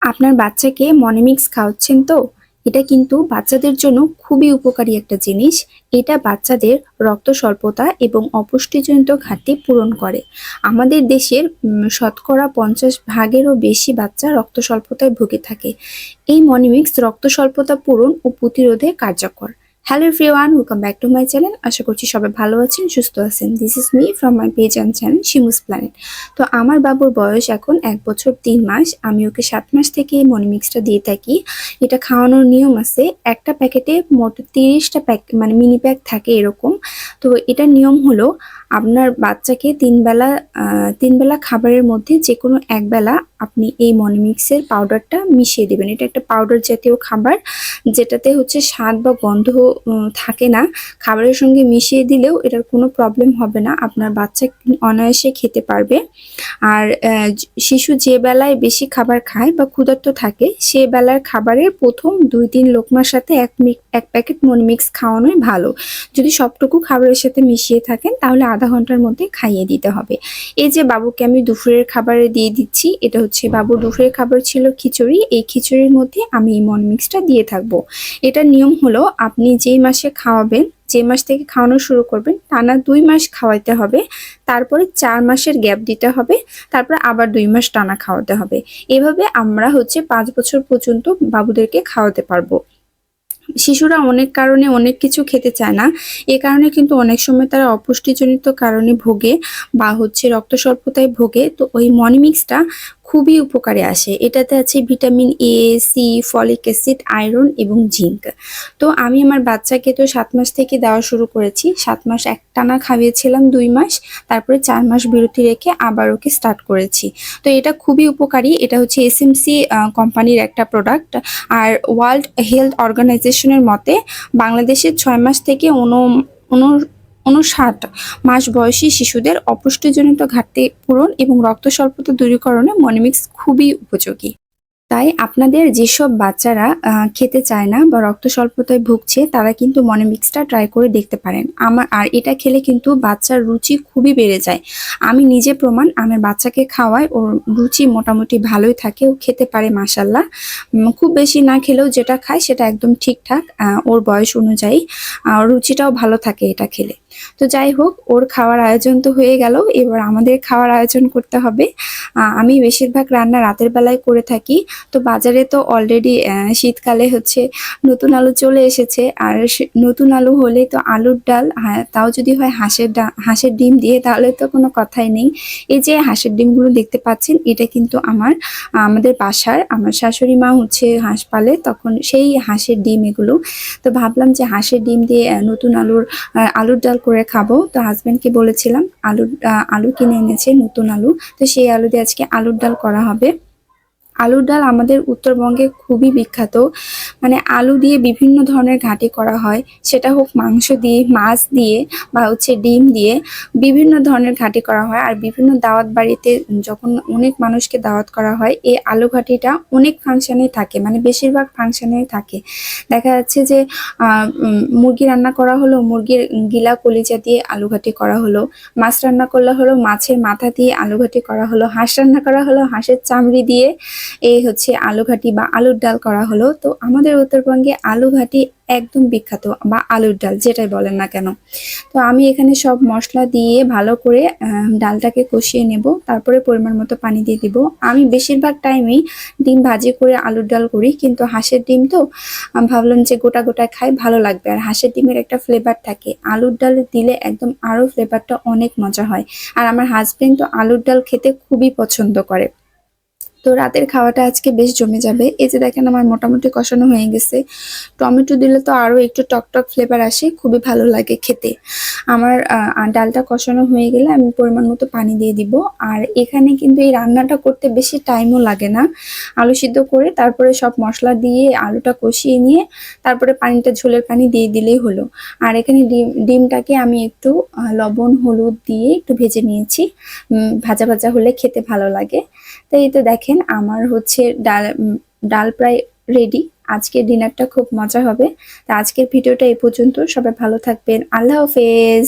আপনার বাচ্চাকে মনিমিক্স খাওয়াচ্ছেন তো? এটা কিন্তু বাচ্চাদের জন্য খুবই উপকারী একটা জিনিস। এটা বাচ্চাদের রক্ত স্বল্পতা এবং অপুষ্টিজনিত ঘাটতি পূরণ করে। আমাদের দেশের শতকরা 50 ভাগেরও বেশি বাচ্চা রক্ত স্বল্পতায় ভুগে থাকে। এই মনিমিক্স রক্ত স্বল্পতা পূরণ ও প্রতিরোধে কার্যকর। Hello everyone, welcome back to my channel. আশা করছি সবাই ভালো আছেন, সুস্থ আছেন। This is me from my page and channel Shimu's planet. তো আমার বাবুর বয়স এখন 1 বছর 3 মাস। আমি ওকে 7 মাস থেকে মনিমিক্সটা দিয়ে থাকি। এটা খাওয়ানোর নিয়ম আছে, একটা প্যাকেটে মোট 30টা প্যাক মানে মিনি প্যাক থাকে এরকম। তো এটার নিয়ম হলো আপনার বাচ্চাকে তিন বেলা খাবারের মধ্যে যে কোনো একবেলা আপনি এই মনিমিক্সের পাউডারটা মিশিয়ে দেবেন। এটা একটা পাউডার জাতীয় খাবার, যেটাতে হচ্ছে স্বাদ বা গন্ধ থাকে না। খাবারের সঙ্গে মিশিয়ে দিলেও এটার কোনো প্রবলেম হবে না, আপনার বাচ্চা অনায়াসে খেতে পারবে। আর শিশু যে বেলায় বেশি খাবার খায় বা ক্ষুধার্ত থাকে, সে বেলার খাবারের প্রথম 2-3 লোকমার সাথে এক প্যাকেট মনিমিক্স খাওয়ানোই ভালো। যদি সবটুকু খাবারের সাথে মিশিয়ে থাকেন তাহলে আধা ঘন্টার মধ্যে খাইয়ে দিতে হবে। এই যে বাবুকে আমি দুপুরের খাবারে দিয়ে দিচ্ছি, এটা হচ্ছে বাবুর দুপুরের খাবার ছিল খিচুড়ি। এই খিচুড়ির মধ্যে আমি এই মনিমিক্সটা দিয়ে থাকবো। এটার নিয়ম হলো আপনি যেই মাসে খাওয়াবেন, যে মাস থেকে খাওয়ানো শুরু করবেন, টানা 2 মাস খাওয়াইতে হবে। তারপরে 4 মাসের গ্যাপ দিতে হবে। তারপরে আবার 2 মাস টানা খাওয়াতে হবে। এভাবে আমরা হচ্ছে 5 বছর পর্যন্ত বাবুদেরকে খাওয়াতে পারবো। শিশুরা অনেক কারণে অনেক কিছু খেতে চায় না। এ কারণে কিন্তু অনেক সময় তারা অপুষ্টিজনিত কারণে ভোগে বা হচ্ছে রক্ত স্বল্পতায় ভোগে। তো ওই মনিমিক্সটা খুবই উপকারে আসে। এটাতে আছে vitamin A, C, folic acid, iron এবং জিঙ্ক। তো আমি আমার বাচ্চাকে তো 7 মাস থেকে দেওয়া শুরু করেছি। 7 মাস একটানা খাইয়েছিলাম 2 মাস। তারপরে 4 মাস বিরতি রেখে আবার ওকে স্টার্ট করেছি। তো এটা খুবই উপকারী। এটা হচ্ছে এসএমসি কোম্পানির একটা প্রোডাক্ট। আর ওয়ার্ল্ড হেলথ অর্গানাইজেশনের মতে বাংলাদেশের 6 মাস থেকে 59 মাস বয়সী শিশুদের অপুষ্টিজনিত ঘাটতি পূরণ এবং রক্ত স্বল্পতা দূরীকরণে মনিমিক্স খুবই উপযোগী। তাই আপনাদের যেসব বাচ্চারা খেতে চায় না বা রক্ত স্বল্পতায় ভুগছে, তারা কিন্তু মনিমিক্সটা ট্রাই করে দেখতে পারেন। আর এটা খেলে কিন্তু বাচ্চার রুচি খুবই বেড়ে যায়। আমি নিজে প্রমাণ, আমার বাচ্চাকে খাওয়াই, ওর রুচি মোটামুটি ভালোই থাকে, ও খেতে পারে মাশাল্লাহ। খুব বেশি না খেলেও যেটা খায় সেটা একদম ঠিকঠাক ওর বয়স অনুযায়ী। রুচিটাও ভালো থাকে এটা খেলে। তো যাই হোক, ওর খাওয়ার আয়োজন তো হয়ে গেল, এবার আমাদের খাওয়ার আয়োজন করতে হবে। আমি বেশিরভাগ রান্না রাতের বেলায় করে থাকি। তো বাজারে তো অলরেডি শীতকালে হচ্ছে নতুন আলু চলে এসেছে। আর নতুন আলু হলে তো আলুর ডাল, তাও যদি হয় হাঁসের ডিম দিয়ে, তাহলে তো কোনো কথাই নেই। এই যে হাঁসের ডিমগুলো দেখতে পাচ্ছেন, এটা কিন্তু আমাদের বাসার আমার শাশুড়ি মা হচ্ছে হাঁস পালে, তখন সেই হাঁসের ডিম এগুলো। তো ভাবলাম যে হাঁসের ডিম দিয়ে নতুন আলুর ডাল করে খাবো। তো হাজব্যান্ডকে বলেছিলাম, আলু কিনে এনেছে, নতুন আলু। তো সেই আলু দিয়ে আজকে আলুর ডাল করা হবে। আলুর ডাল আমাদের উত্তরবঙ্গে খুবই বিখ্যাত। মানে আলু দিয়ে বিভিন্ন ধরনের ঘাঁটি করা হয়, সেটা হোক মাংস দিয়ে, মাছ দিয়ে বা হচ্ছে ডিম দিয়ে, বিভিন্ন ধরনের ঘাঁটি করা হয়। আর বিভিন্ন দাওয়াত বাড়িতে যখন অনেক মানুষকে দাওয়াত করা হয়, এই আলু ঘাঁটিটা অনেক ফাংশনে থাকে, মানে বেশিরভাগ ফাংশনেই থাকে। দেখা যাচ্ছে যে মুরগি রান্না করা হলো, মুরগির গিলা কলিজা দিয়ে আলু ঘাঁটি করা হলো। মাছ রান্না করলে হলো মাছের মাথা দিয়ে আলু ঘাঁটি করা হলো। হাঁস রান্না করা হলো হাঁসের চামড়ি দিয়ে এই হচ্ছে আলু ঘাঁটি বা আলুর ডাল করা হলো। তো আমাদের উত্তরবঙ্গে আলু ঘাঁটি একদম বিখ্যাত, বা আলুর ডাল যেটাই বলেন না কেন। তো আমি এখানে সব মশলা দিয়ে ভালো করে ডালটাকে কষিয়ে নেব। তারপরে পরিমাণ মতো পানি দিয়ে দিব। আমি বেশিরভাগ টাইমেই ডিম ভাজি করে আলুর ডাল করি, কিন্তু হাঁসের ডিম তো ভাবলাম যে গোটা গোটা খাই, ভালো লাগবে। আর হাঁসের ডিমের একটা ফ্লেভার থাকে, আলুর ডালে দিলে একদম আরো ফ্লেভারটা অনেক মজা হয়। আর আমার হাজবেন্ড তো আলুর ডাল খেতে খুবই পছন্দ করে। তো রাতের খাওয়াটা আজকে বেশ জমে যাবে। এই যে দেখেন, আমার মোটামুটি কষানো হয়ে গেছে। টমেটো দিলে তো আরো একটু টকটক ফ্লেভার আসে, খুবই ভালো লাগে খেতে। আমার ডালটা কষানো হয়ে গেলে আমি পরিমাণ মতো পানি দিয়ে দিব। আর এখানে কিন্তু এই রান্নাটা করতে বেশি টাইমও লাগে না। আলু সিদ্ধ করে তারপরে সব মশলা দিয়ে আলুটা কষিয়ে নিয়ে তারপরে পানিটা, ঝোলের পানি দিয়ে দিলেই হলো। আর এখানে ডিমটাকে আমি একটু লবণ হলুদ দিয়ে একটু ভেজে নিয়েছি। ভাজা ভাজা হলে খেতে ভালো লাগে। তো এই তো দেখেন, আমার হচ্ছে ডাল প্রায় রেডি। আজকের ডিনারটা খুব মজা হবে। তো আজকের ভিডিওটা এই পর্যন্ত। সবাই ভালো থাকবেন। আল্লাহ হাফেজ।